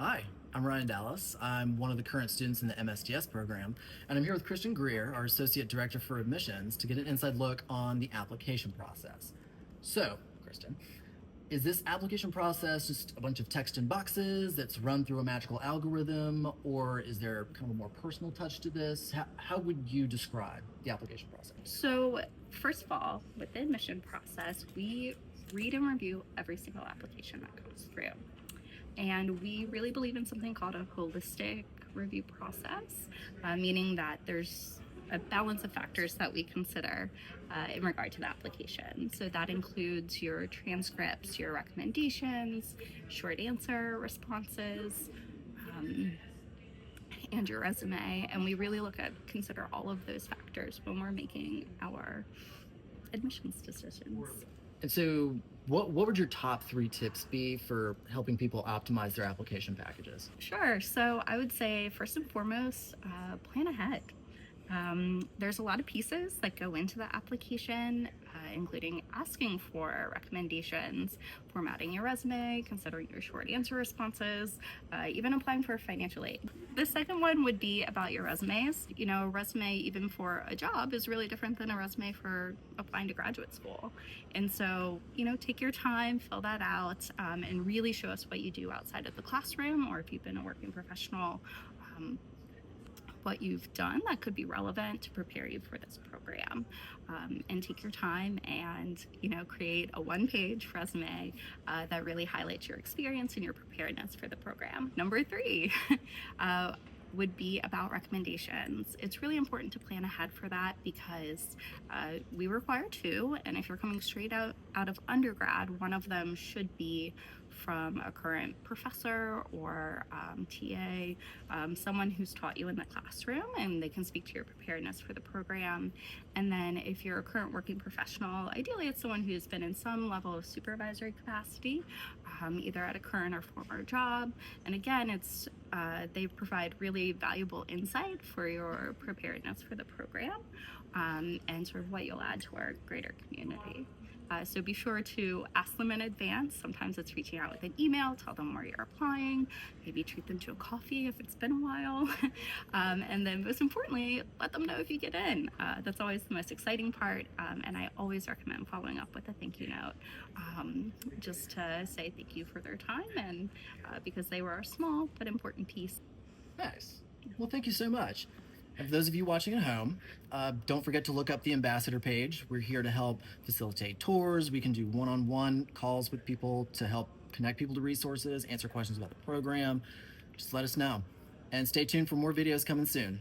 Hi, I'm Ryan Dallas. I'm one of the current students in the MSDS program, and I'm here with Christian Greer, our Associate Director for Admissions, to get an inside look on the application process. So, Kristen, is this application process just a bunch of text in boxes that's run through a magical algorithm, or is there kind of a more personal touch to this? How would you describe the application process? So, first of all, with the admission process, we read and review every single application that comes through. And we really believe in something called a holistic review process, meaning that there's a balance of factors that we consider in regard to the application. So that includes your transcripts, your recommendations, short answer responses, um, and your resume. And we really consider all of those factors when we're making our admissions decisions. And so, what would your top three tips be for helping people optimize their application packages? Sure. So I would say, first and foremost, plan ahead. There's a lot of pieces that go into the application, including asking for recommendations, formatting your resume, considering your short answer responses, even applying for financial aid. The second one would be about your resumes. You know, a resume, even for a job, is really different than a resume for applying to graduate school. And so, take your time, fill that out, and really show us what you do outside of the classroom, or if you've been a working professional. What you've done that could be relevant to prepare you for this program, and take your time and create a one-page resume that really highlights your experience and your preparedness for the program. Number three would be about recommendations. It's really important to plan ahead for that because we require two, and if you're coming straight out of undergrad, one of them should be from a current professor or TA, someone who's taught you in the classroom, and they can speak to your preparedness for the program. And then if you're a current working professional, ideally it's someone who's been in some level of supervisory capacity, either at a current or former job. And again, they provide really valuable insight for your preparedness for the program, and sort of what you'll add to our greater community. So be sure to ask them in advance. Sometimes it's reaching out with an email, tell them where you're applying, maybe treat them to a coffee if it's been a while. And then most importantly, let them know if you get in. That's always the most exciting part. And I always recommend following up with a thank you note, just to say thank you for their time, and because they were a small but important piece. Nice. Well, thank you so much. And for those of you watching at home, don't forget to look up the ambassador page. We're here to help facilitate tours. We can do one-on-one calls with people to help connect people to resources, answer questions about the program. Just let us know. And stay tuned for more videos coming soon.